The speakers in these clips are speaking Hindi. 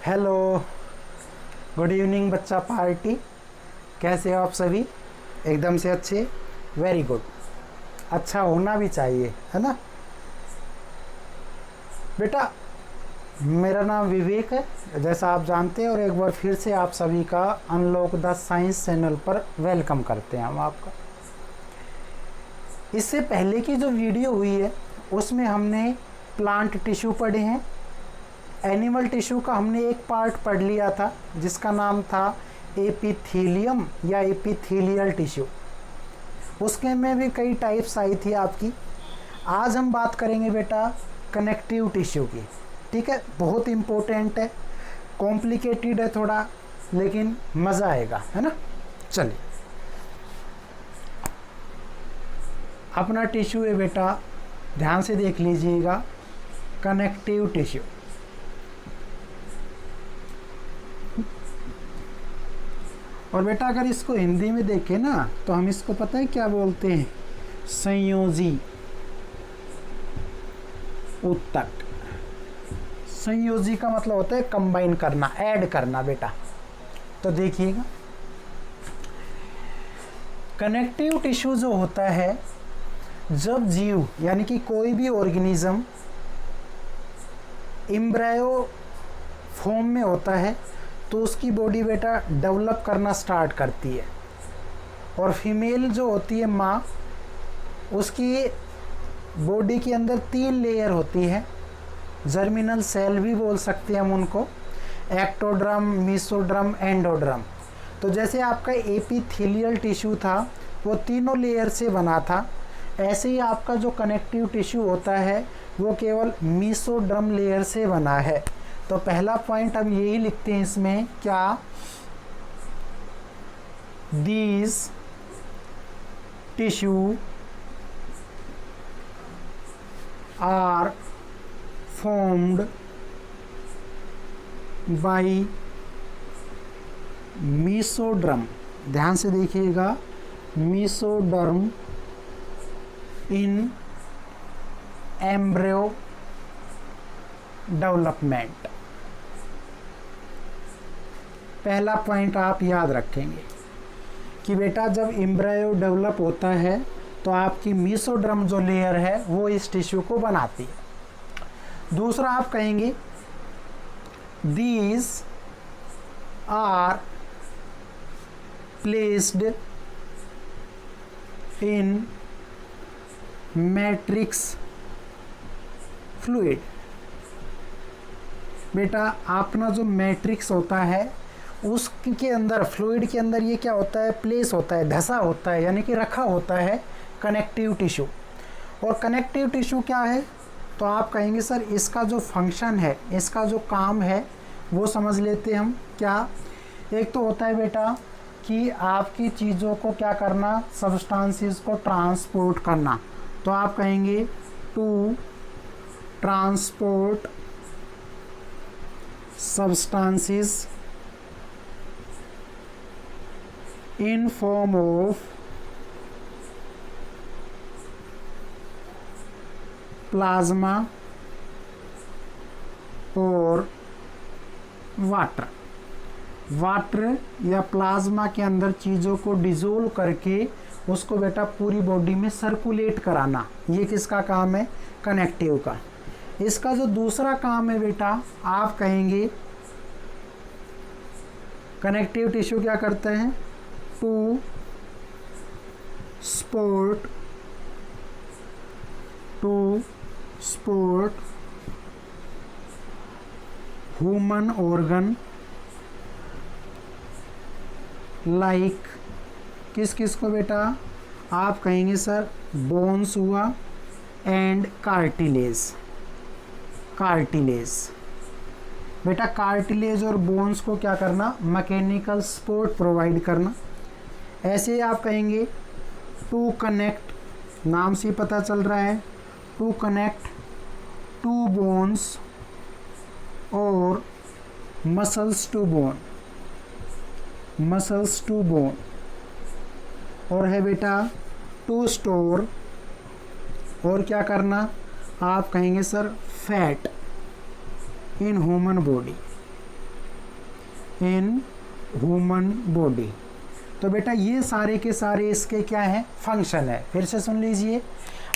हेलो, गुड इवनिंग बच्चा पार्टी। कैसे हो आप सभी? एकदम से अच्छे, वेरी गुड। अच्छा होना भी चाहिए, है ना बेटा। मेरा नाम विवेक है, जैसा आप जानते हैं, और एक बार फिर से आप सभी का अनलॉक द साइंस चैनल पर वेलकम करते हैं हम आपका। इससे पहले की जो वीडियो हुई है उसमें हमने प्लांट टिश्यू पढ़े हैं। एनिमल टिश्यू का हमने एक पार्ट पढ़ लिया था जिसका नाम था एपिथेलियम या एपिथेलियल टिश्यू। उसके में भी कई टाइप्स आई थी आपकी। आज हम बात करेंगे बेटा कनेक्टिव टिश्यू की। ठीक है, बहुत इम्पोर्टेंट है, कॉम्प्लिकेटेड है थोड़ा, लेकिन मज़ा आएगा, है ना। चलिए, अपना टिश्यू है बेटा, ध्यान से देख लीजिएगा, कनेक्टिव टिश्यू। और बेटा अगर इसको हिंदी में देखें ना तो हम इसको पता है क्या बोलते हैं? संयोजी ऊतक। संयोजी का मतलब होता है कंबाइन करना, ऐड करना बेटा। तो देखिएगा, कनेक्टिव टिश्यू जो होता है, जब जीव यानी कि कोई भी ऑर्गेनिज्म एम्ब्रायो फॉर्म में होता है तो उसकी बॉडी बेटा डेवलप करना स्टार्ट करती है। और फीमेल जो होती है माँ, उसकी बॉडी के अंदर 3 लेयर होती है। जर्मिनल सेल भी बोल सकते हैं हम उनको, एक्टोड्रम, मेसोड्रम, एंडोड्रम। तो जैसे आपका एपिथेलियल टिश्यू था वो तीनों लेयर से बना था, ऐसे ही आपका जो कनेक्टिव टिश्यू होता है वो केवल मेसोड्रम लेयर से बना है। तो पहला पॉइंट हम यही लिखते हैं इसमें, क्या? These tissue are formed by mesoderm. ध्यान से देखिएगा, मेसोडर्म इन एम्ब्रियो डेवलपमेंट। पहला पॉइंट आप याद रखेंगे कि बेटा जब एम्ब्रियो डेवलप होता है तो आपकी मेसोड्रम जो लेयर है वो इस टिश्यू को बनाती है। दूसरा आप कहेंगे these are placed in matrix fluid. बेटा अपना जो मैट्रिक्स होता है उसके अंदर, फ्लूइड के अंदर ये क्या होता है? प्लेस होता है, धसा होता है, यानी कि रखा होता है कनेक्टिव टिश्यू। और कनेक्टिव टिश्यू क्या है? तो आप कहेंगे सर इसका जो फंक्शन है, इसका जो काम है वो समझ लेते हैं हम। क्या? एक तो होता है बेटा कि आपकी चीज़ों को क्या करना, सब्सटेंसेस को ट्रांसपोर्ट करना। तो आप कहेंगे to transport substances in form of plasma और वाटर। वाटर या प्लाज्मा के अंदर चीज़ों को डिसोल्व करके उसको बेटा पूरी बॉडी में सर्कुलेट कराना, ये किसका काम है? कनेक्टिव का। इसका जो दूसरा काम है बेटा, आप कहेंगे कनेक्टिव टिश्यू क्या करते हैं? To support human organ like, किस किस को बेटा? आप कहेंगे सर बोन्स हुआ एंड कार्टिलेज। कार्टिलेज बेटा, कार्टिलेज और बोन्स को क्या करना? मैकेनिकल सपोर्ट प्रोवाइड करना। ऐसे आप कहेंगे टू कनेक्ट, नाम से पता चल रहा है, टू कनेक्ट टू बोन्स और muscles to bone, muscles to bone. और है बेटा टू स्टोर, और क्या करना? आप कहेंगे sir fat in human body. In human body. तो बेटा ये सारे के सारे इसके क्या हैं, फंक्शन है। फिर से सुन लीजिए,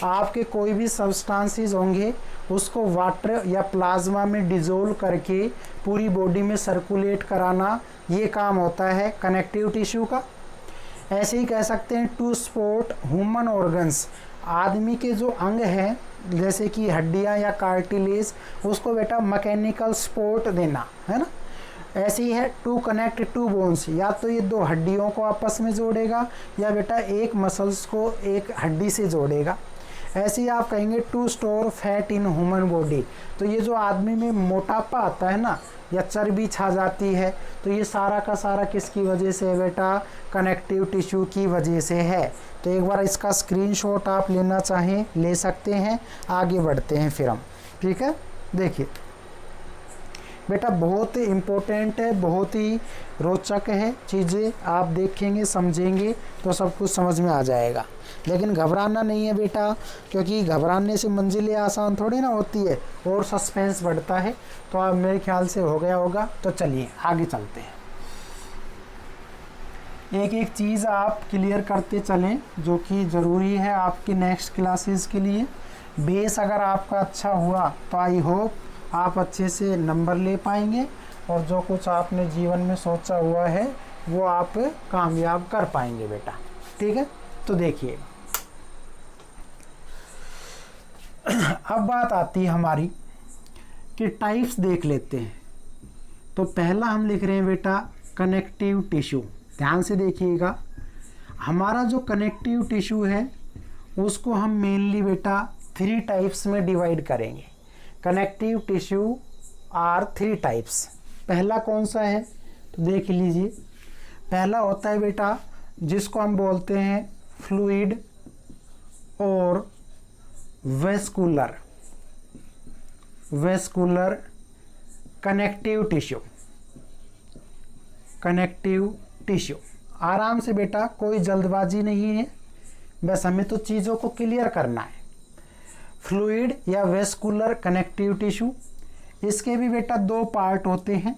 आपके कोई भी सब्सटेंसेस होंगे उसको वाटर या प्लाज्मा में डिजोल्व करके पूरी बॉडी में सर्कुलेट कराना, ये काम होता है कनेक्टिव टिश्यू का। ऐसे ही कह सकते हैं टू सपोर्ट ह्यूमन ऑर्गन्स, आदमी के जो अंग हैं जैसे कि हड्डियां या कार्टिलेज, उसको बेटा मैकेनिकल सपोर्ट देना है ना। ऐसे ही है टू कनेक्ट टू बोन्स, या तो ये दो हड्डियों को आपस में जोड़ेगा या बेटा एक मसल्स को एक हड्डी से जोड़ेगा। ऐसे ही आप कहेंगे to store fat in human body, तो ये जो आदमी में मोटापा आता है ना या चर्बी छा जाती है, तो ये सारा का सारा किसकी वजह से है बेटा, कनेक्टिव टिश्यू की वजह से है। तो एक बार इसका स्क्रीनशॉट आप लेना चाहें ले सकते हैं। आगे बढ़ते हैं फिर हम, ठीक है। देखिए बेटा बहुत ही इम्पोर्टेंट है, बहुत ही रोचक है, चीज़ें आप देखेंगे समझेंगे तो सब कुछ समझ में आ जाएगा। लेकिन घबराना नहीं है बेटा, क्योंकि घबराने से मंजिलें आसान थोड़ी ना होती है और सस्पेंस बढ़ता है। तो आप मेरे ख्याल से हो गया होगा। तो चलिए आगे चलते हैं, एक एक चीज़ आप क्लियर करते चलें जो कि ज़रूरी है आपकी नेक्स्ट क्लासेस के लिए। बेस अगर आपका अच्छा हुआ तो आई होप आप अच्छे से नंबर ले पाएंगे और जो कुछ आपने जीवन में सोचा हुआ है वो आप कामयाब कर पाएंगे बेटा, ठीक है। तो देखिए अब बात आती है हमारी कि टाइप्स देख लेते हैं। तो पहला हम लिख रहे हैं बेटा कनेक्टिव टिश्यू। ध्यान से देखिएगा, हमारा जो कनेक्टिव टिश्यू है उसको हम मेनली बेटा 3 टाइप्स में डिवाइड करेंगे। Connective tissue are 3 types. पहला कौन सा है तो देख लीजिए, पहला होता है बेटा जिसको हम बोलते हैं फ्लूइड और vascular connective tissue. Connective tissue, आराम से बेटा, कोई जल्दबाजी नहीं है, बस हमें तो चीज़ों को क्लियर करना है। फ्लूइड या वेस्कुलर कनेक्टिव टिश्यू, इसके भी बेटा 2 पार्ट होते हैं।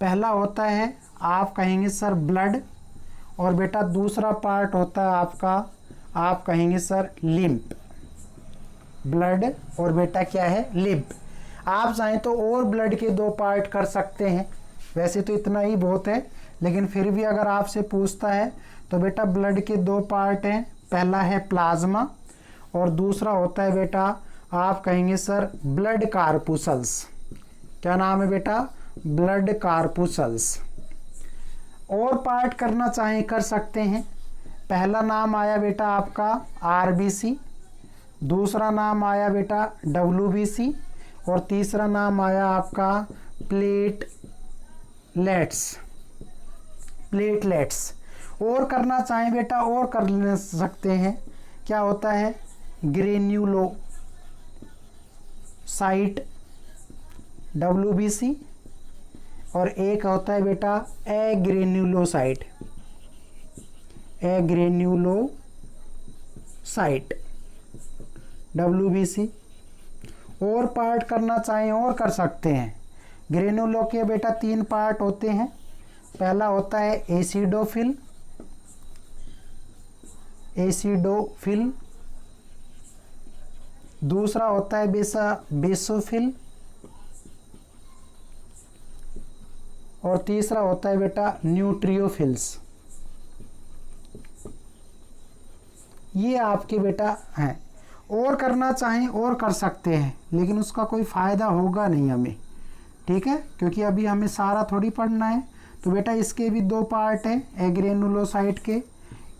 पहला होता है आप कहेंगे सर ब्लड, और बेटा दूसरा पार्ट होता है आपका, आप कहेंगे सर लिम्फ। ब्लड और बेटा क्या है, लिम्फ। आप चाहें तो और ब्लड के 2 पार्ट कर सकते हैं, वैसे तो इतना ही बहुत है, लेकिन फिर भी अगर आपसे पूछता है तो बेटा ब्लड के 2 पार्ट हैं। पहला है प्लाज्मा और दूसरा होता है बेटा आप कहेंगे सर ब्लड कार्पुसल्स। क्या नाम है बेटा, ब्लड कार्पुसल्स। और पार्ट करना चाहें कर सकते हैं। पहला नाम आया बेटा आपका आरबीसी, दूसरा नाम आया बेटा डब्ल्यूबीसी और तीसरा नाम आया आपका प्लेटलेट्स। और करना चाहें बेटा और कर सकते हैं। क्या होता है, ग्रेन्यूलोसाइट डब्ल्यूबीसी और एक होता है बेटा एग्रेन्यूलोसाइट डब्ल्यूबीसी। और पार्ट करना चाहें और कर सकते हैं। ग्रेन्यूलो के बेटा 3 पार्ट होते हैं। पहला होता है एसिडोफिल, दूसरा होता है बेसोफिल और तीसरा होता है बेटा न्यूट्रियोफिल्स। ये आपके बेटा हैं। और करना चाहें और कर सकते हैं, लेकिन उसका कोई फ़ायदा होगा नहीं हमें, ठीक है, क्योंकि अभी हमें सारा थोड़ी पढ़ना है। तो बेटा इसके भी 2 पार्ट हैं एग्रेनुलोसाइट के।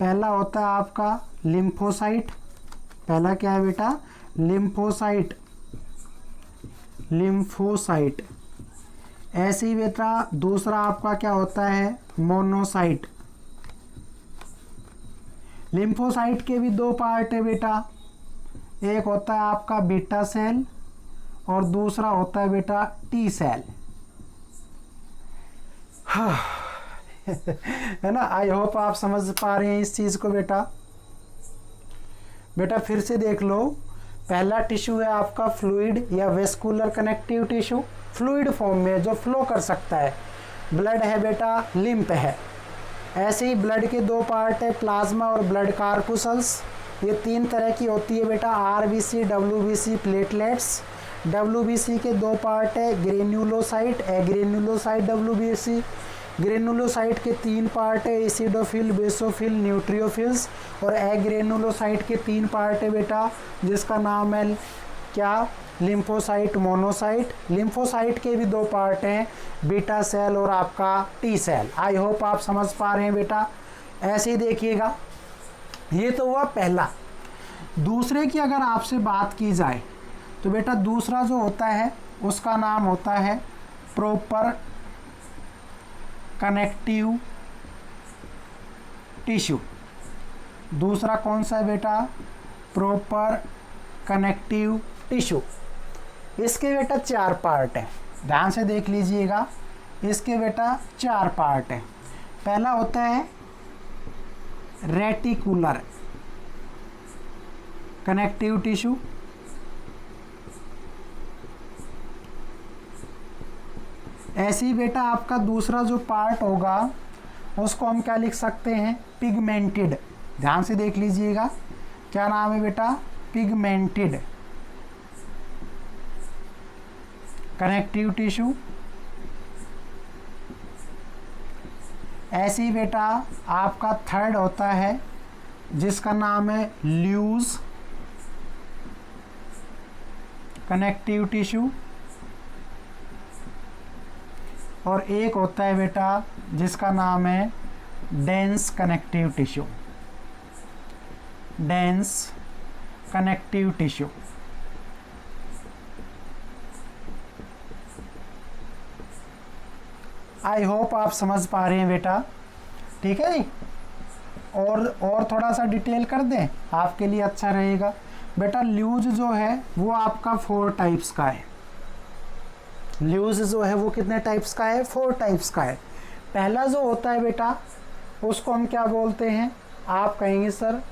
पहला होता है आपका लिम्फोसाइट। पहला क्या है बेटा, लिम्फोसाइट। ऐसे ही बेटा दूसरा आपका क्या होता है, मोनोसाइट। लिम्फोसाइट के भी 2 पार्ट है बेटा, एक होता है आपका बीटा सेल और दूसरा होता है बेटा टी सेल। है ना। आई होप आप समझ पा रहे हैं इस चीज़ को बेटा। बेटा फिर से देख लो, पहला टिश्यू है आपका फ्लूइड या vascular connective tissue, fluid form में जो फ्लो कर सकता है। ब्लड है बेटा लिम्फ है। ऐसे ही ब्लड के दो पार्ट है, प्लाज्मा और ब्लड कार्पुसल्स। ये तीन तरह की होती है बेटा, आरबीसी, डब्ल्यूबीसी, प्लेटलेट्स। डब्ल्यूबीसी के दो पार्ट है, ग्रेन्युलोसाइट, एग्रेन्युलोसाइट, डब्ल्यूबीसी। ग्रेनुलोसाइट के तीन पार्ट है, एसिडोफिल, बेसोफिल, न्यूट्रियोफिल्स। और एग्रेनुलोसाइट के तीन पार्ट है बेटा, जिसका नाम है क्या, लिम्फोसाइट, मोनोसाइट। लिम्फोसाइट के भी दो पार्ट हैं, बीटा सेल और आपका टी सेल। आई होप आप समझ पा रहे हैं बेटा। ऐसे ही देखिएगा, ये तो हुआ पहला। दूसरे की अगर आपसे बात की जाए तो बेटा दूसरा जो होता है उसका नाम होता है प्रॉपर कनेक्टिव टिश्यू। दूसरा कौन सा है बेटा, प्रॉपर कनेक्टिव टिश्यू। इसके बेटा चार पार्ट हैं, ध्यान से देख लीजिएगा। इसके बेटा चार पार्ट हैं। पहला होता है रेटिकुलर कनेक्टिव टिश्यू। ऐसे ही बेटा आपका दूसरा जो पार्ट होगा उसको हम क्या लिख सकते हैं, पिगमेंटेड। ध्यान से देख लीजिएगा, क्या नाम है बेटा, पिगमेंटेड कनेक्टिव टिश्यू। ऐसे ही बेटा आपका थर्ड होता है जिसका नाम है लूज कनेक्टिव टिश्यू। और एक होता है बेटा जिसका नाम है dense connective tissue, dense connective tissue. I hope आप समझ पा रहे हैं बेटा, ठीक है जी। और थोड़ा सा डिटेल कर दें, आपके लिए अच्छा रहेगा बेटा। ल्यूज जो है वो आपका 4 टाइप्स का है। ल्यूज जो है वो कितने टाइप्स का है, 4 टाइप्स का है। पहला जो होता है बेटा उसको हम क्या बोलते हैं, आप कहेंगे सर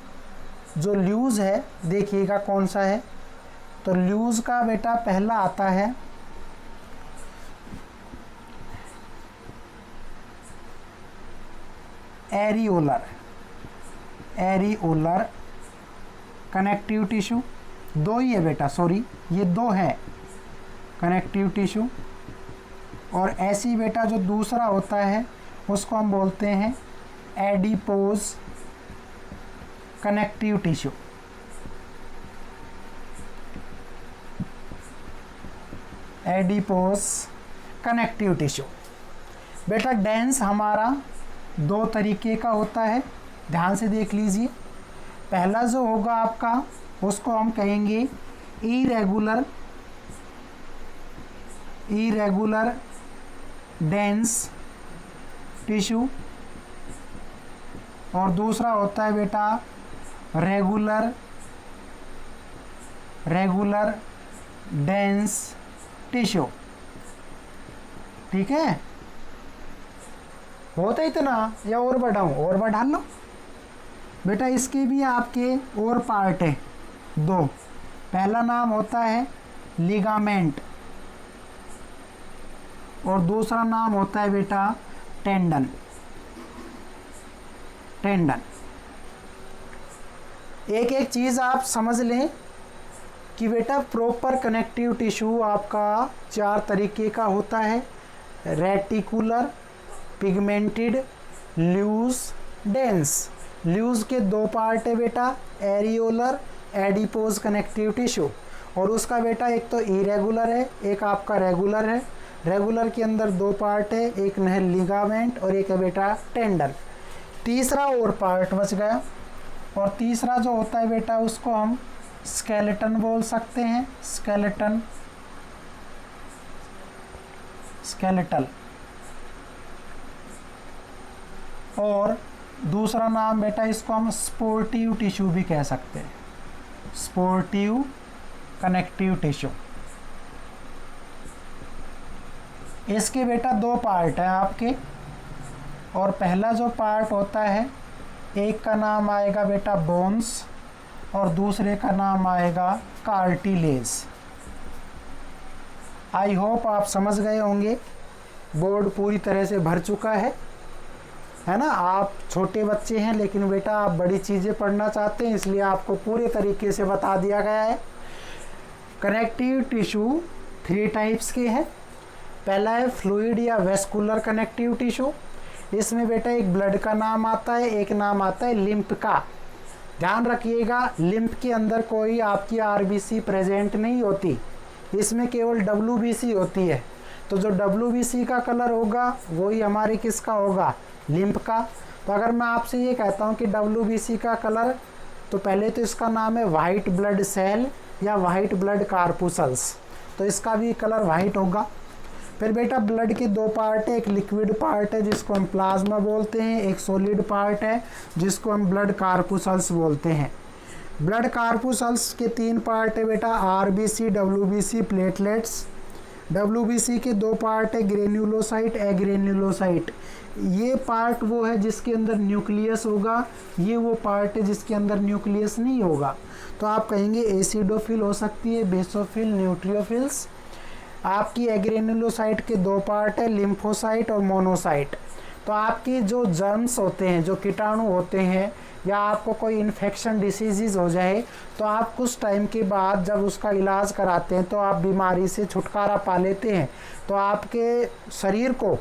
जो ल्यूज है देखिएगा कौन सा है। तो ल्यूज का बेटा पहला आता है एरियोलर, एरियोलर कनेक्टिव टिश्यू। दो ही है बेटा, सॉरी ये दो है कनेक्टिव टिश्यू। और ऐसी बेटा जो दूसरा होता है उसको हम बोलते हैं adipose connective tissue. Adipose connective tissue. बेटा डेंस हमारा 2 तरीके का होता है, ध्यान से देख लीजिए। पहला जो होगा आपका उसको हम कहेंगे इरेगुलर, इरेगुलर डेंस टिश्यू। और दूसरा होता है बेटा रेगुलर, रेगुलर डेंस टिश्यू। ठीक है, होता इतना या और बढ़ाऊँ, और बढ़ा लो बेटा। इसके भी आपके और पार्ट है 2। पहला नाम होता है लिगामेंट और दूसरा नाम होता है बेटा टेंडन, टेंडन। एक एक चीज़ आप समझ लें कि बेटा प्रॉपर कनेक्टिव टिश्यू आपका 4 तरीके का होता है, reticular, pigmented, loose, dense. Loose के 2 पार्ट है बेटा, एरियोलर, एडिपोज कनेक्टिव टिश्यू। और उसका बेटा एक तो इरेगुलर है, एक आपका रेगुलर है। रेगुलर के अंदर 2 पार्ट है, एक है लिगामेंट और एक है बेटा टेंडन। तीसरा और पार्ट बच गया, और तीसरा जो होता है बेटा उसको हम स्केलेटन बोल सकते हैं, स्केलेटन, स्केलेटल। और दूसरा नाम बेटा इसको हम स्पोर्टिव टिश्यू भी कह सकते हैं, स्पोर्टिव कनेक्टिव टिश्यू। इसके बेटा 2 पार्ट हैं आपके, और पहला जो पार्ट होता है एक का नाम आएगा बेटा बोन्स और दूसरे का नाम आएगा कार्टिलेज। आई होप आप समझ गए होंगे बोर्ड पूरी तरह से भर चुका है ना। आप छोटे बच्चे हैं लेकिन बेटा आप बड़ी चीज़ें पढ़ना चाहते हैं, इसलिए आपको पूरे तरीके से बता दिया गया है। कनेक्टिव टिश्यू 3 टाइप्स के हैं। पहला है फ्लूइड या वेस्कुलर कनेक्टिव टिश्यू। इसमें बेटा एक ब्लड का नाम आता है, एक नाम आता है लिम्फ का। ध्यान रखिएगा, लिम्फ के अंदर कोई आपकी आरबीसी प्रेजेंट नहीं होती, इसमें केवल डब्ल्यूबीसी होती है। तो जो डब्ल्यूबीसी का कलर होगा वही हमारे किसका होगा, लिम्फ का। तो अगर मैं आपसे ये कहता हूँ कि डब्ल्यूबीसी का कलर, तो पहले तो इसका नाम है वाइट ब्लड सेल या वाइट ब्लड कार्पुसल्स, तो इसका भी कलर वाइट होगा। फिर बेटा ब्लड के 2 पार्ट है, एक लिक्विड पार्ट है जिसको हम प्लाज्मा बोलते हैं, एक सॉलिड पार्ट है जिसको हम ब्लड कार्पुसल्स बोलते हैं। ब्लड कार्पुसल्स के 3 पार्ट है बेटा, आरबीसी, डब्ल्यूबीसी, प्लेटलेट्स। डब्ल्यूबीसी के 2 पार्ट है, ग्रेन्युलोसाइट, एग्रेन्युलोसाइट। ये पार्ट वो है जिसके अंदर न्यूक्लियस होगा, ये वो पार्ट है जिसके अंदर न्यूक्लियस नहीं होगा। तो आप कहेंगे एसिडोफिल हो सकती है, बेसोफिल, न्यूट्रियोफिल्स। आपकी एग्रेनुलोसाइट के 2 पार्ट है, लिम्फोसाइट और मोनोसाइट। तो आपकी जो जर्म्स होते हैं, जो कीटाणु होते हैं, या आपको कोई इन्फेक्शन डिसीज़ हो जाए तो आप कुछ टाइम के बाद जब उसका इलाज कराते हैं तो आप बीमारी से छुटकारा पा लेते हैं। तो आपके शरीर को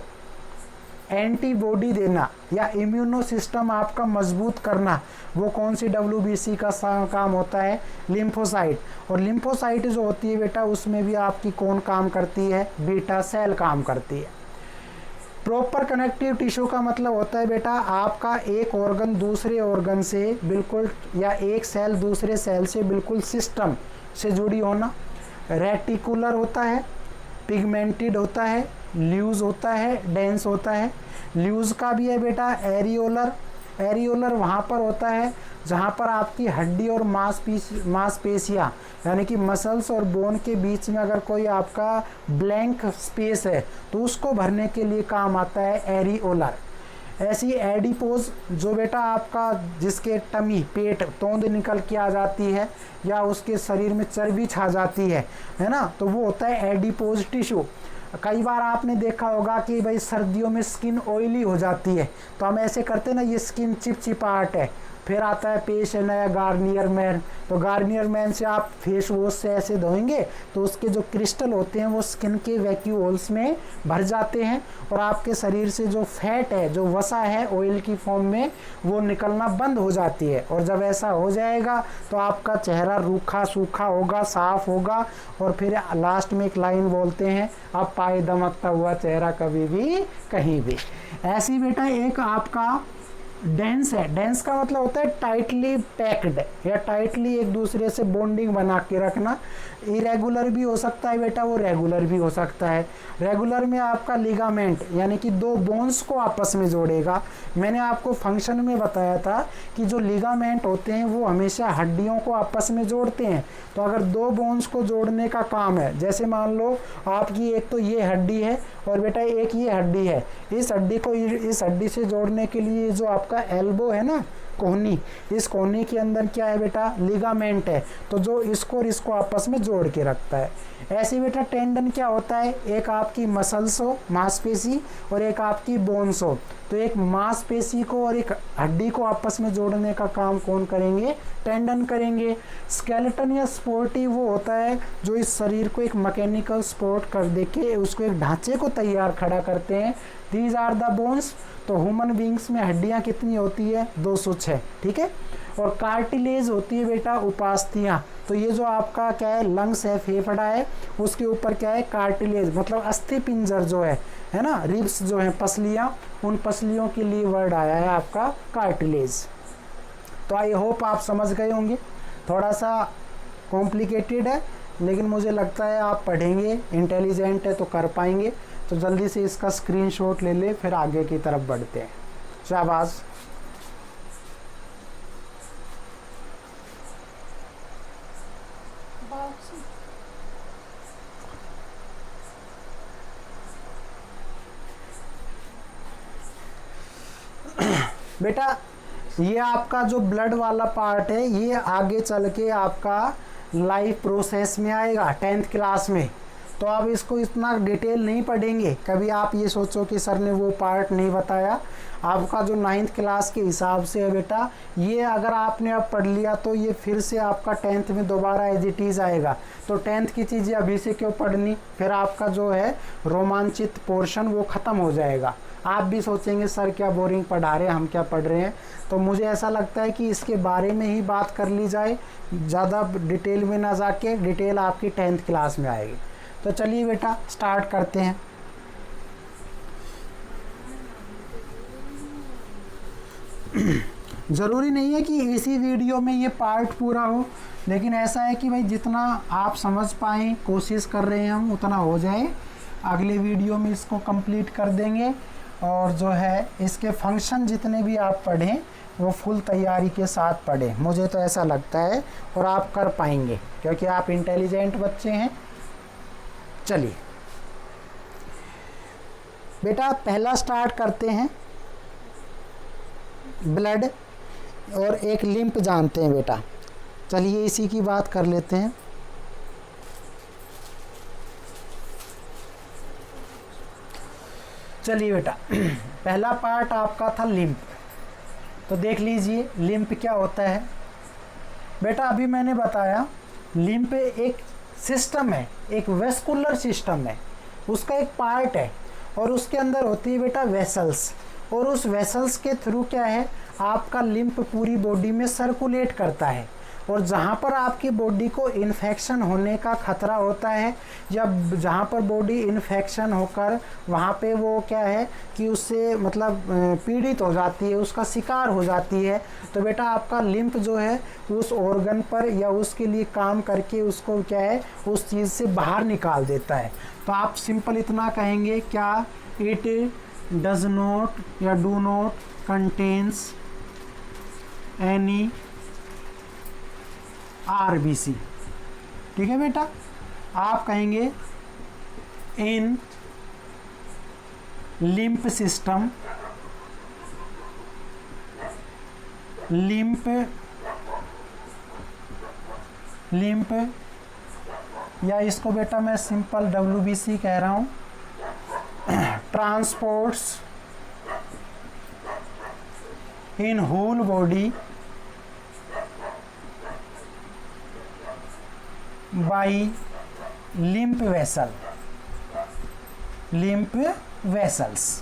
एंटीबॉडी देना या इम्यूनो सिस्टम आपका मजबूत करना, वो कौन सी डब्ल्यूबीसी का काम होता है, लिम्फोसाइट। और लिम्फोसाइट जो होती है बेटा, उसमें भी आपकी कौन काम करती है, बीटा सेल काम करती है। प्रॉपर कनेक्टिव टिश्यू का मतलब होता है बेटा आपका एक ऑर्गन दूसरे ऑर्गन से बिल्कुल, या एक सेल दूसरे सेल से बिल्कुल सिस्टम से जुड़ी होना। रेटिकुलर होता है, पिगमेंटेड होता है, ल्यूज होता है, डेंस होता है। ल्यूज का भी है बेटा एरियोलर। एरियोलर वहाँ पर होता है जहाँ पर आपकी हड्डी और मांसपेशियाँ यानी कि मसल्स और बोन के बीच में अगर कोई आपका ब्लैंक स्पेस है तो उसको भरने के लिए काम आता है एरियोलर। ऐसी एडिपोज जो बेटा आपका जिसके टमी, पेट, तोंद निकल के आ जाती है या उसके शरीर में चर्बी छा जाती है ना, तो वो होता है एडिपोज टिश्यू। कई बार आपने देखा होगा कि भाई सर्दियों में स्किन ऑयली हो जाती है तो हम ऐसे करते हैं ना, ये स्किन चिपचिपाहट है। फिर आता है पेश है नया गार्नियर मैन, तो गार्नियर मैन से आप फेस वॉश से ऐसे धोएंगे तो उसके जो क्रिस्टल होते हैं वो स्किन के वैक्यूम होल्स में भर जाते हैं और आपके शरीर से जो फैट है, जो वसा है ऑयल की फॉर्म में, वो निकलना बंद हो जाती है। और जब ऐसा हो जाएगा तो आपका चेहरा रूखा सूखा होगा, साफ होगा। और फिर लास्ट में एक लाइन बोलते हैं, अब पाए दमकता हुआ चेहरा कभी भी कहीं भी। ऐसी बेटा एक आपका डेंस है। डेंस का मतलब होता है टाइटली पैक्ड या टाइटली एक दूसरे से बॉन्डिंग बना के रखना। इरेगुलर भी हो सकता है बेटा, वो रेगुलर भी हो सकता है। रेगुलर में आपका लिगामेंट यानी कि 2 बोन्स को आपस में जोड़ेगा। मैंने आपको फंक्शन में बताया था कि जो लिगामेंट होते हैं वो हमेशा हड्डियों को आपस में जोड़ते हैं। तो अगर 2 बोन्स को जोड़ने का काम है, जैसे मान लो आपकी एक तो ये हड्डी है और बेटा एक ये हड्डी है, इस हड्डी को इस हड्डी से जोड़ने के लिए जो आपका एल्बो है ना, कोहनी, इस कोहनी के अंदर क्या है बेटा, लिगामेंट है, तो जो इसको और इसको आपस में जोड़ के रखता है। ऐसे बेटा टेंडन क्या होता है, एक आपकी मसल्स हो, मांसपेशी, और एक आपकी बोन्स हो। तो एक मांसपेशी को और एक हड्डी को आपस में जोड़ने का काम कौन करेंगे, टेंडन करेंगे। स्केलेटन या स्पोर्टी वो होता है जो इस शरीर को एक मैकेनिकल सपोर्ट कर दे के उसको एक ढांचे को तैयार खड़ा करते हैं। These are the bones. तो ह्यूमन बींग्स में हड्डियां कितनी होती है, 206, ठीक है। और कार्टिलेज होती है बेटा उपास्थियाँ। तो ये जो आपका क्या है, लंग्स है, फेफड़ा है, उसके ऊपर क्या है, कार्टिलेज मतलब अस्थि पिंजर जो है ना, रिब्स जो है, पसलियाँ, उन पसलियों के लिए वर्ड आया है आपका कार्टिलेज। तो आई होप आप समझ गए होंगे। थोड़ा सा कॉम्प्लिकेटेड है लेकिन मुझे लगता है आप पढ़ेंगे, इंटेलिजेंट है तो कर पाएंगे। तो जल्दी से इसका स्क्रीनशॉट ले ले, फिर आगे की तरफ बढ़ते हैं। शाबाश। बेटा ये आपका जो ब्लड वाला पार्ट है ये आगे चल के आपका लाइफ प्रोसेस में आएगा 10th क्लास में। तो आप इसको इतना डिटेल नहीं पढ़ेंगे। कभी आप ये सोचो कि सर ने वो पार्ट नहीं बताया। आपका जो 9th क्लास के हिसाब से है बेटा, ये अगर आपने अब पढ़ लिया तो ये फिर से आपका 10th में दोबारा एज इट इज़ आएगा। तो 10th की चीज़ें अभी से क्यों पढ़नी, फिर आपका जो है रोमांचित पोर्शन वो ख़त्म हो जाएगा। आप भी सोचेंगे सर क्या बोरिंग पढ़ा रहे हैं, हम क्या पढ़ रहे हैं। तो मुझे ऐसा लगता है कि इसके बारे में ही बात कर ली जाए, ज़्यादा डिटेल में ना जाके, डिटेल आपकी 10th क्लास में आएगी। तो चलिए बेटा स्टार्ट करते हैं। ज़रूरी नहीं है कि इसी वीडियो में ये पार्ट पूरा हो, लेकिन ऐसा है कि भाई जितना आप समझ पाएँ, कोशिश कर रहे हैं हम उतना हो जाए। अगले वीडियो में इसको कंप्लीट कर देंगे और जो है इसके फंक्शन जितने भी आप पढ़ें वो फुल तैयारी के साथ पढ़ें। मुझे तो ऐसा लगता है और आप कर पाएंगे क्योंकि आप इंटेलिजेंट बच्चे हैं। चलिए बेटा पहला स्टार्ट करते हैं, ब्लड और एक लिम्फ जानते हैं बेटा। चलिए इसी की बात कर लेते हैं। चलिए बेटा पहला पार्ट आपका था लिम्फ। तो देख लीजिए लिम्फ क्या होता है बेटा। अभी मैंने बताया लिम्फ एक सिस्टम है, एक वेस्कुलर सिस्टम है, उसका एक पार्ट है और उसके अंदर होती है बेटा वेसल्स। और उस वेसल्स के थ्रू क्या है आपका लिम्फ पूरी बॉडी में सर्कुलेट करता है। और जहाँ पर आपकी बॉडी को इन्फेक्शन होने का खतरा होता है या जहाँ पर बॉडी इन्फेक्शन होकर वहाँ पे वो क्या है कि उससे मतलब पीड़ित हो जाती है, उसका शिकार हो जाती है, तो बेटा आपका लिम्फ जो है उस ऑर्गन पर या उसके लिए काम करके उसको क्या है उस चीज़ से बाहर निकाल देता है। तो आप सिंपल इतना कहेंगे क्या, इट डज नॉट या do not contains any RBC। ठीक है बेटा। आप कहेंगे इन लिम्फ सिस्टम, लिम्फ या इसको बेटा मैं सिंपल WBC कह रहा हूँ, transports in whole body by lymph vessel, lymph vessels.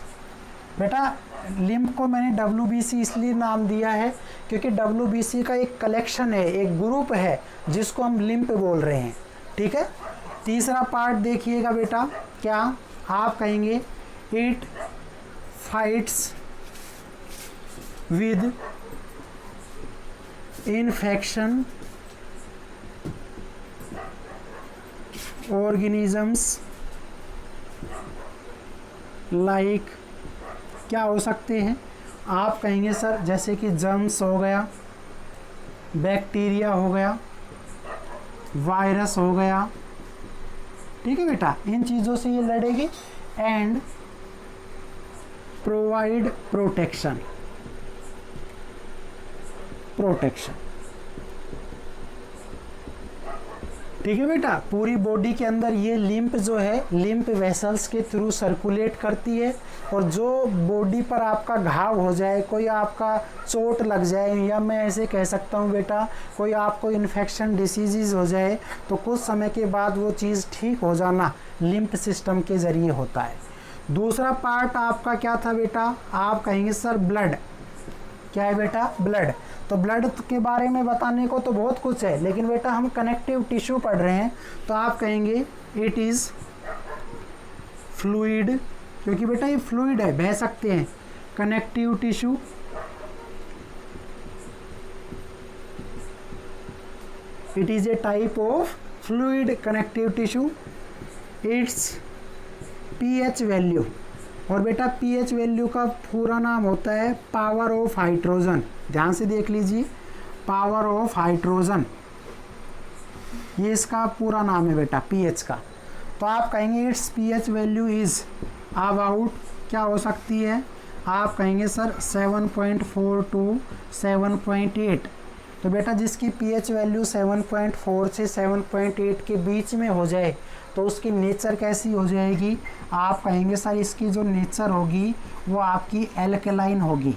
बेटा लिम्फ को मैंने WBC इसलिए नाम दिया है क्योंकि WBC का एक कलेक्शन है, एक ग्रुप है जिसको हम लिम्फ बोल रहे हैं। ठीक है। तीसरा पार्ट देखिएगा बेटा, क्या आप कहेंगे it fights with infection organisms like, क्या हो सकते हैं आप कहेंगे सर जैसे कि जर्म्स हो गया, बैक्टीरिया हो गया, वायरस हो गया। ठीक है बेटा, इन चीज़ों से ये लड़ेगी एंड प्रोवाइड प्रोटेक्शन। ठीक है बेटा। पूरी बॉडी के अंदर ये लिम्फ जो है लिम्फ वेसल्स के थ्रू सर्कुलेट करती है और जो बॉडी पर आपका घाव हो जाए, कोई आपका चोट लग जाए या मैं ऐसे कह सकता हूँ बेटा कोई आपको इन्फेक्शन डिसीज़ हो जाए तो कुछ समय के बाद वो चीज़ ठीक हो जाना लिम्फ सिस्टम के ज़रिए होता है। दूसरा पार्ट आपका क्या था बेटा, आप कहेंगे सर ब्लड। क्या है बेटा, ब्लड। तो ब्लड के बारे में बताने को तो बहुत कुछ है, लेकिन बेटा हम कनेक्टिव टिश्यू पढ़ रहे हैं तो आप कहेंगे इट इज़ फ्लूइड, क्योंकि बेटा ये फ्लूइड है, बह सकते हैं। Connective tissue it is a type of fluid connective tissue. It's pH value, और बेटा pH वैल्यू का पूरा नाम होता है पावर ऑफ हाइड्रोजन। ध्यान से देख लीजिए, पावर ऑफ हाइड्रोजन, ये इसका पूरा नाम है बेटा pH का। तो आप कहेंगे it's pH value is about, क्या हो सकती है, आप कहेंगे सर 7.4 to 7.8। तो बेटा जिसकी पीएच वैल्यू 7.4 से 7.8 के बीच में हो जाए तो उसकी नेचर कैसी हो जाएगी? आप कहेंगे सर इसकी जो नेचर होगी वो आपकी एल्केलाइन होगी।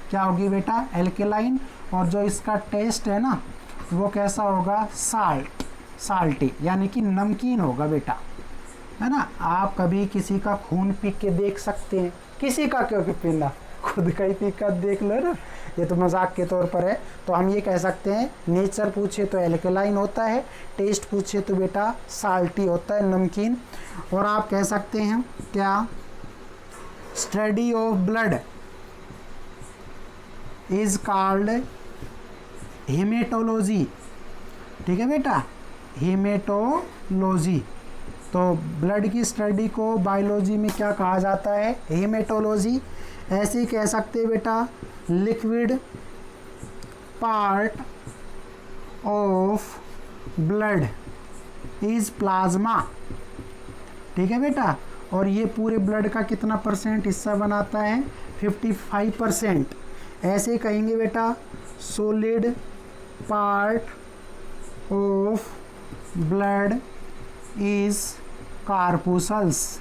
क्या होगी बेटा? एल्केलाइन। और जो इसका टेस्ट है ना वो कैसा होगा? साल्टी, यानी कि नमकीन होगा बेटा, है ना। आप कभी किसी का खून पी के देख सकते हैं, किसी का क्यों पीना, खुद का ही पी कर देख लो ना, ये तो मजाक के तौर पर है। तो हम ये कह सकते हैं नेचर पूछे तो एल्केलाइन होता है, टेस्ट पूछे तो बेटा साल्टी होता है, नमकीन। और आप कह सकते हैं क्या? Study of blood is called haematology. ठीक है बेटा, हेमेटोलॉजी। तो ब्लड की स्टडी को बायोलॉजी में क्या कहा जाता है? हेमेटोलॉजी। ऐसे ही कह सकते हैं बेटा liquid part of blood is plasma. ठीक है बेटा, और ये पूरे ब्लड का कितना परसेंट हिस्सा बनाता है? 55%। ऐसे कहेंगे बेटा solid part of blood is corpuscles.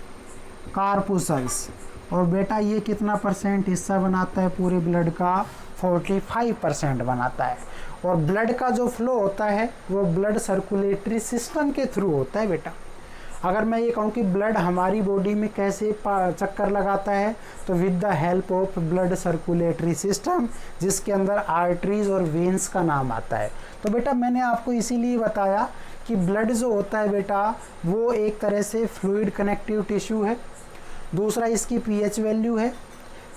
और बेटा ये कितना परसेंट हिस्सा बनाता है पूरे ब्लड का? 45% बनाता है। और ब्लड का जो फ्लो होता है वो ब्लड सर्कुलेटरी सिस्टम के थ्रू होता है बेटा। अगर मैं ये कहूँ कि ब्लड हमारी बॉडी में कैसे चक्कर लगाता है, तो with the help of blood circulatory system, जिसके अंदर आर्टरीज और वेन्स का नाम आता है। तो बेटा मैंने आपको इसीलिए बताया कि ब्लड जो होता है बेटा वो एक तरह से फ्लूइड कनेक्टिव टिश्यू है। दूसरा इसकी पीएच वैल्यू है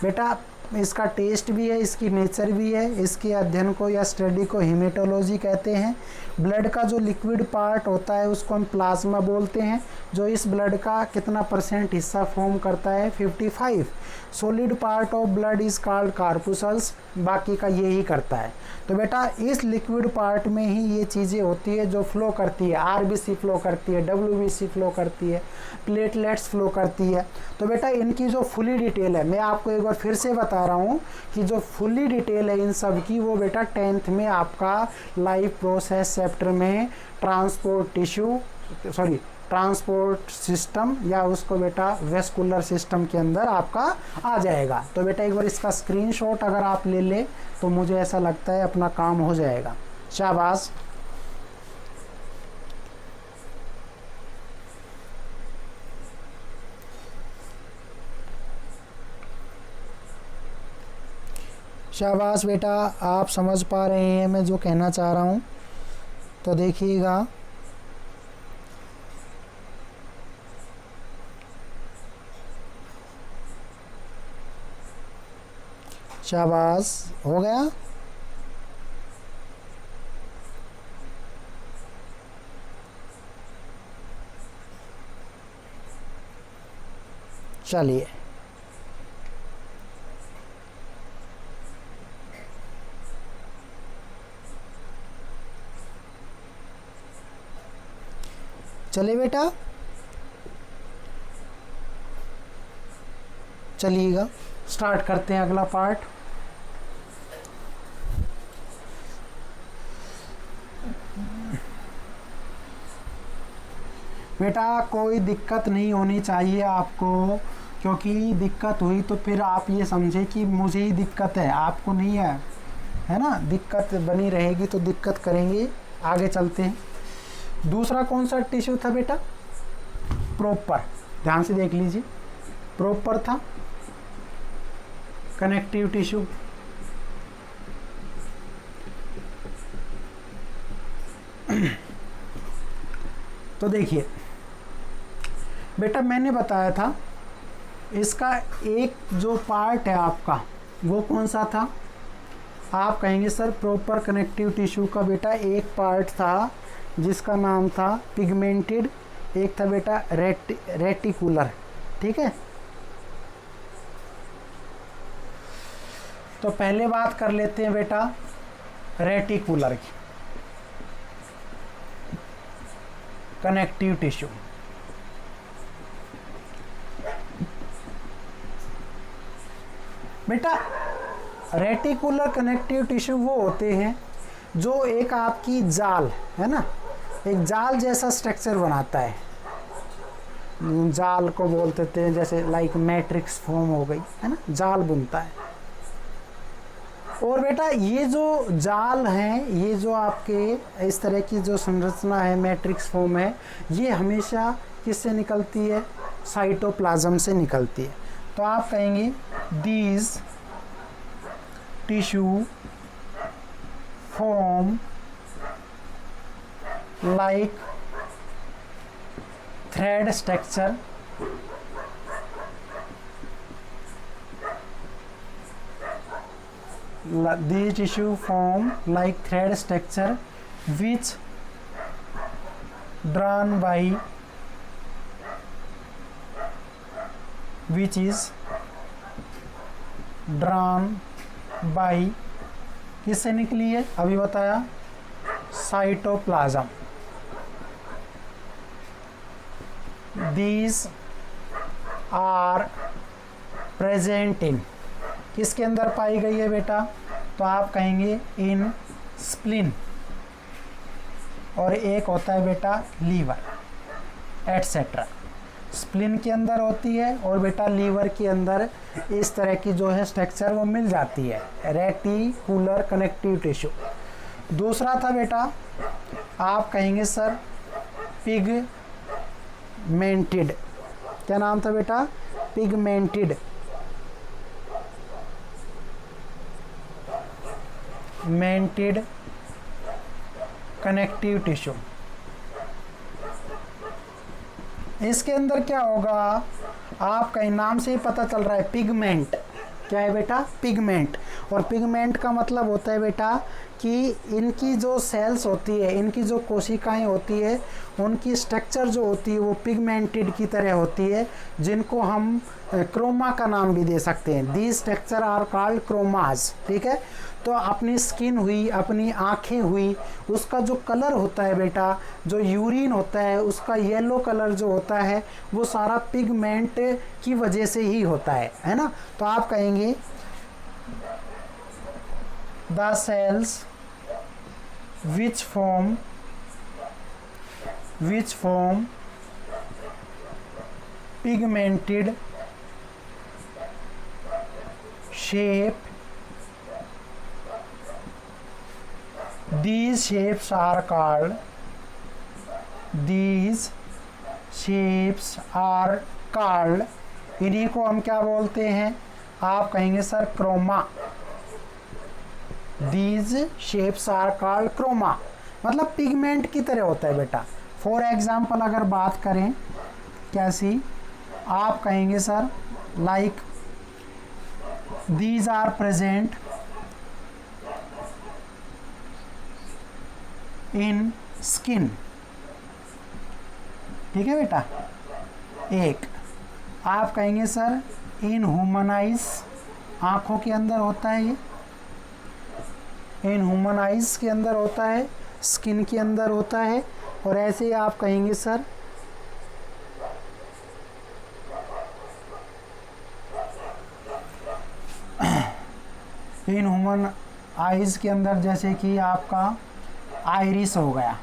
बेटा, इसका टेस्ट भी है, इसकी नेचर भी है। इसके अध्ययन को या स्टडी को हेमेटोलॉजी कहते हैं। ब्लड का जो लिक्विड पार्ट होता है उसको हम प्लाज्मा बोलते हैं, जो इस ब्लड का कितना परसेंट हिस्सा फॉर्म करता है? 55। Solid part of blood is called corpuscles, बाकी का यही करता है। तो बेटा इस लिक्विड पार्ट में ही ये चीज़ें होती है जो फ्लो करती है। आरबीसी फ्लो करती है, डब्ल्यूबीसी फ्लो करती है, प्लेटलेट्स फ्लो करती है। तो बेटा इनकी जो फुली डिटेल है, मैं आपको एक बार फिर से बता रहा हूँ कि जो फुली डिटेल है इन सब की वो बेटा 10th में आपका लाइफ प्रोसेस चैप्टर में ट्रांसपोर्ट सिस्टम या उसको बेटा वेस्कुलर सिस्टम के अंदर आपका आ जाएगा। तो बेटा एक बार इसका स्क्रीनशॉट अगर आप ले ले तो मुझे ऐसा लगता है अपना काम हो जाएगा। शाबाश। शाबाश बेटा, आप समझ पा रहे हैं मैं जो कहना चाह रहा हूँ। तो देखिएगा, शाबाश, हो गया। चलिए चलिए बेटा, चलिएगा स्टार्ट करते हैं अगला पार्ट। बेटा कोई दिक्कत नहीं होनी चाहिए आपको, क्योंकि दिक्कत हुई तो फिर आप ये समझे कि मुझे ही दिक्कत है, आपको नहीं है ना। दिक्कत बनी रहेगी तो दिक्कत करेंगे। आगे चलते हैं। दूसरा कौन सा टिश्यू था बेटा? प्रॉपर, ध्यान से देख लीजिए, प्रॉपर था कनेक्टिव टिश्यू। तो देखिए बेटा मैंने बताया था इसका एक जो पार्ट है आपका वो कौन सा था? आप कहेंगे सर प्रॉपर कनेक्टिव टिश्यू का बेटा एक पार्ट था जिसका नाम था पिगमेंटेड, एक था बेटा रेटिकुलर। ठीक है, तो पहले बात कर लेते हैं बेटा रेटिकुलर की, कनेक्टिव टिश्यू। बेटा रेटिकुलर कनेक्टिव टिश्यू वो होते हैं जो एक आपकी जाल है ना, एक जाल जैसा स्ट्रक्चर बनाता है, जाल को बोलते थे, जैसे लाइक मैट्रिक्स फॉर्म हो गई है ना, जाल बुनता है। और बेटा ये जो जाल हैं, ये जो आपके इस तरह की जो संरचना है, मैट्रिक्स फॉर्म है, ये हमेशा किससे निकलती है? साइटोप्लाज्म से निकलती है। तो आप कहेंगे these tissue form like thread structure these tissue form like thread structure which is drawn by किससे निकली है? अभी बताया, cytoplasm. these are present in किसके अंदर पाई गई है बेटा? तो आप कहेंगे इन स्प्लिन, और एक होता है बेटा लीवर एटसेट्रा। स्प्लिन के अंदर होती है और बेटा लीवर के अंदर इस तरह की जो है स्ट्रक्चर वो मिल जाती है, रेटिकुलर कनेक्टिव टिश्यू। दूसरा था बेटा, आप कहेंगे सर पिगमेंटेड। क्या नाम था बेटा? Pigmented connective tissue. इसके अंदर क्या होगा? आपका नाम से ही पता चल रहा है, पिगमेंट। क्या है बेटा? पिगमेंट। और पिगमेंट का मतलब होता है बेटा कि इनकी जो सेल्स होती है, इनकी जो कोशिकाएं होती है, उनकी स्ट्रक्चर जो होती है वो पिगमेंटेड की तरह होती है, जिनको हम क्रोमा का नाम भी दे सकते हैं। These structure are called chromas. ठीक है, तो अपनी स्किन हुई, अपनी आँखें हुई, उसका जो कलर होता है बेटा, जो यूरिन होता है उसका येलो कलर जो होता है, वो सारा पिगमेंट की वजह से ही होता है ना। तो आप कहेंगे the cells which form pigmented shape, these shapes are called इन्हीं को हम क्या बोलते हैं? आप कहेंगे sir chroma. These shapes are called chroma, मतलब पिगमेंट की तरह होता है बेटा। फॉर एग्जाम्पल अगर बात करें कैसी, आप कहेंगे sir like these are present in skin। ठीक है बेटा। एक आप कहेंगे सर इन ह्यूमन आइज, आँखों के अंदर होता है ये, इन ह्यूमन आइज के अंदर होता है, स्किन के अंदर होता है। और ऐसे ही आप कहेंगे सर इन ह्यूमन आइज के अंदर, जैसे कि आपका आइरिस हो गया।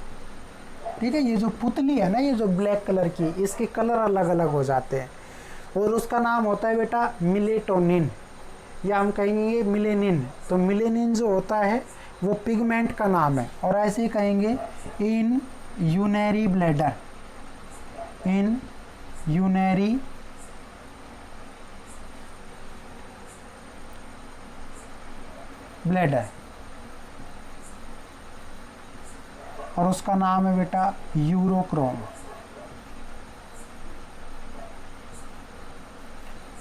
ठीक है, ये जो पुतली है ना, ये जो ब्लैक कलर की, इसके कलर अलग अलग हो जाते हैं और उसका नाम होता है बेटा मिलेटोनिन, या हम कहेंगे मिलेनिन। तो मिलेनिन जो होता है वो पिगमेंट का नाम है। और ऐसे ही कहेंगे इन यूनरी ब्लैडर, इन यूनरी ब्लैडर, और उसका नाम है बेटा यूरोक्रोम।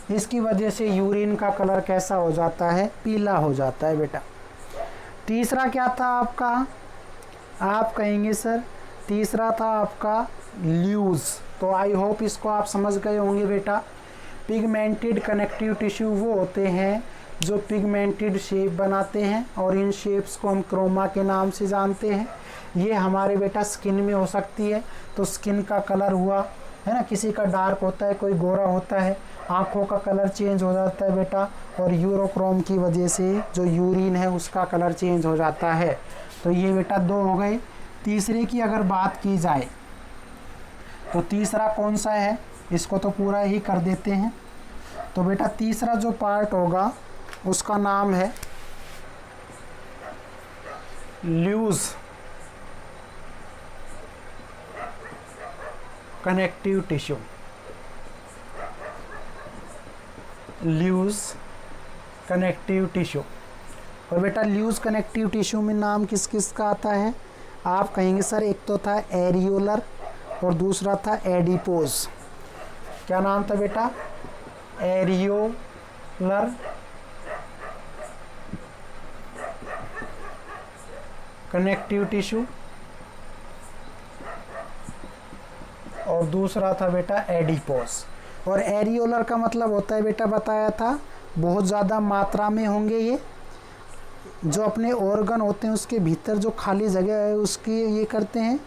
इसकी वजह से यूरिन का कलर कैसा हो जाता है? पीला हो जाता है बेटा। तीसरा क्या था आपका? आप कहेंगे सर तीसरा था आपका ल्यूज। तो आई होप इसको आप समझ गए होंगे बेटा। पिगमेंटेड कनेक्टिव टिश्यू वो होते हैं जो पिगमेंटेड शेप बनाते हैं, और इन शेप्स को हम क्रोमा के नाम से जानते हैं। ये हमारे बेटा स्किन में हो सकती है, तो स्किन का कलर हुआ है ना, किसी का डार्क होता है, कोई गोरा होता है, आँखों का कलर चेंज हो जाता है बेटा, और यूरोक्रोम की वजह से जो यूरिन है उसका कलर चेंज हो जाता है। तो ये बेटा 2 हो गए। तीसरे की अगर बात की जाए तो तीसरा कौन सा है, इसको तो पूरा ही कर देते हैं। तो बेटा तीसरा जो पार्ट होगा उसका नाम है loose connective tissue. Loose connective tissue. और बेटा लूज कनेक्टिव टिश्यू में नाम किस किस का आता है, आप कहेंगे सर एक तो था एरियोलर और दूसरा था एडिपोज। क्या नाम था बेटा, एरियोलर कनेक्टिव टिश्यू और दूसरा था बेटा एडिपोज। और एरियोलर का मतलब होता है बेटा बताया था बहुत ज़्यादा मात्रा में होंगे, ये जो अपने ऑर्गन होते हैं उसके भीतर जो खाली जगह है उसकी ये करते हैं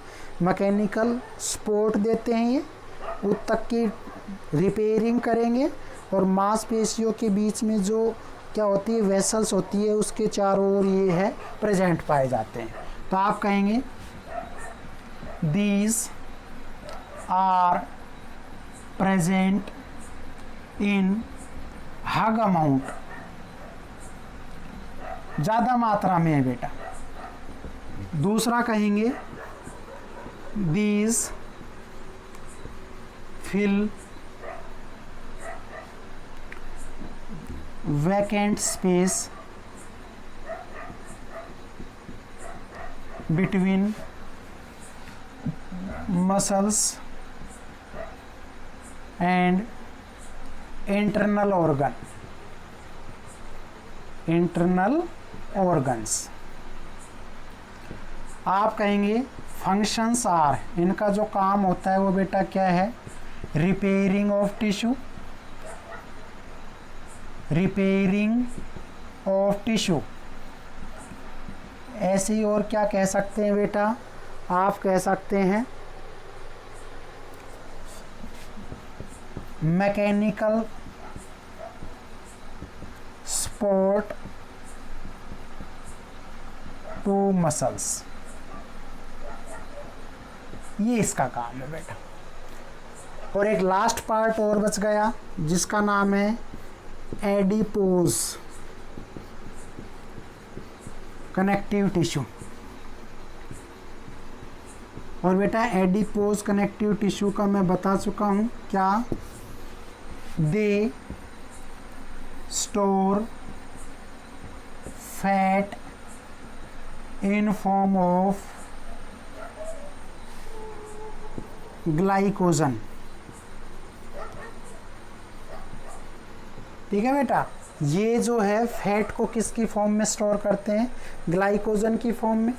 मैकेनिकल सपोर्ट देते हैं, ये उस तक की रिपेयरिंग करेंगे। और मांसपेशियों के बीच में जो क्या होती है वेसल्स होती है उसके चारों ओर ये है प्रेजेंट पाए जाते हैं। तो आप कहेंगे these are present in huge amount, ज़्यादा मात्रा में है बेटा। दूसरा कहेंगे these fill vacant space between muscles and internal organ, internal organs. आप कहेंगे फंक्शंस आर, इनका जो काम होता है वो बेटा क्या है, repairing of tissue, repairing of tissue. ऐसे ही और क्या कह सकते हैं बेटा, आप कह सकते हैं मैकेनिकल सपोर्ट टू मसल्स, ये इसका काम है बेटा। और एक लास्ट पार्ट और बच गया जिसका नाम है एडिपोज कनेक्टिव टिश्यू। और बेटा एडिपोज कनेक्टिव टिश्यू का मैं बता चुका हूँ क्या, they store fat in form of glycogen. ठीक है बेटा, ये जो है फैट को किसकी फॉर्म में स्टोर करते हैं, ग्लाइकोजन की फॉर्म में।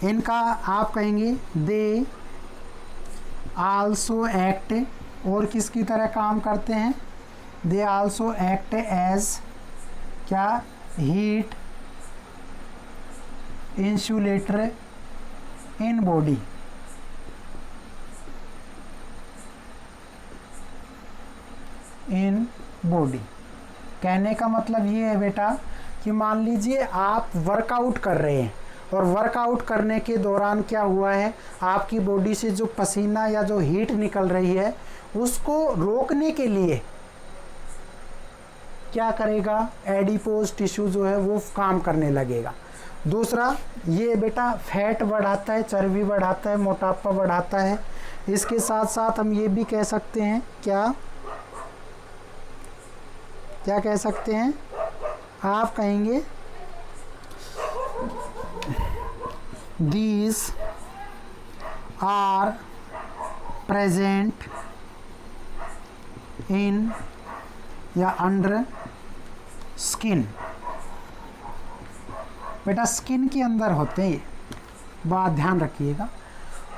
इनका आप कहेंगे दे आल्सो एक्ट, और किसकी तरह काम करते हैं, दे आल्सो एक्ट एज क्या, heat insulator in body. In body कहने का मतलब ये है बेटा कि मान लीजिए आप वर्कआउट कर रहे हैं और वर्कआउट करने के दौरान क्या हुआ है, आपकी बॉडी से जो पसीना या जो हीट निकल रही है उसको रोकने के लिए क्या करेगा, एडिपोज टिश्यू जो है वो काम करने लगेगा। दूसरा ये बेटा फैट बढ़ाता है, चर्बी बढ़ाता है, मोटापा बढ़ाता है। इसके साथ साथ हम ये भी कह सकते हैं क्या, क्या कह सकते हैं, आप कहेंगे these are present in या under skin। बेटा स्किन के अंदर होते हैं, बात ध्यान रखिएगा।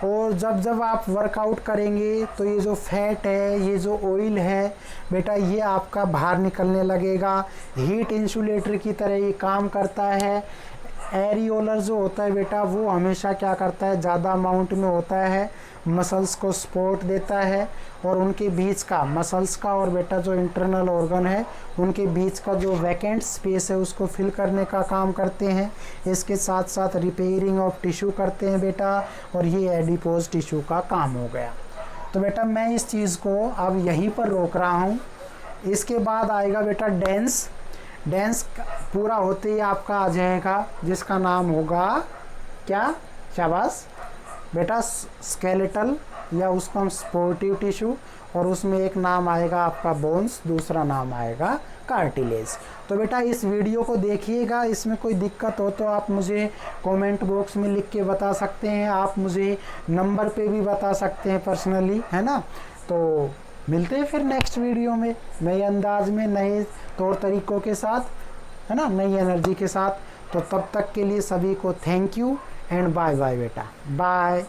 और जब जब आप वर्कआउट करेंगे तो ये जो फैट है, ये जो ऑयल है बेटा, ये आपका बाहर निकलने लगेगा। हीट इंसुलेटर की तरह ये काम करता है। एरियोलर जो होता है बेटा वो हमेशा क्या करता है, ज़्यादा अमाउंट में होता है, मसल्स को सपोर्ट देता है और उनके बीच का मसल्स का और बेटा जो इंटरनल ऑर्गन है उनके बीच का जो वैकेंट स्पेस है उसको फिल करने का काम करते हैं। इसके साथ साथ रिपेयरिंग ऑफ टिश्यू करते हैं बेटा, और ये एडिपोज टिश्यू का काम हो गया। तो बेटा मैं इस चीज़ को अब यहीं पर रोक रहा हूँ। इसके बाद आएगा बेटा डेंस। डेंस पूरा होते ही आपका आ जाएगा जिसका नाम होगा क्या, शाबाश बेटा, स्केलेटल या उसको हम स्पोर्टिव टिश्यू, और उसमें एक नाम आएगा आपका बोन्स, दूसरा नाम आएगा कार्टिलेज। तो बेटा इस वीडियो को देखिएगा, इसमें कोई दिक्कत हो तो आप मुझे कमेंट बॉक्स में लिख के बता सकते हैं, आप मुझे नंबर पे भी बता सकते हैं पर्सनली, है ना। तो मिलते हैं फिर नेक्स्ट वीडियो में नए अंदाज में, नए तौर तरीक़ों के साथ, है ना, नई एनर्जी के साथ। तो तब तक के लिए सभी को thank you and bye bye बेटा, बाय।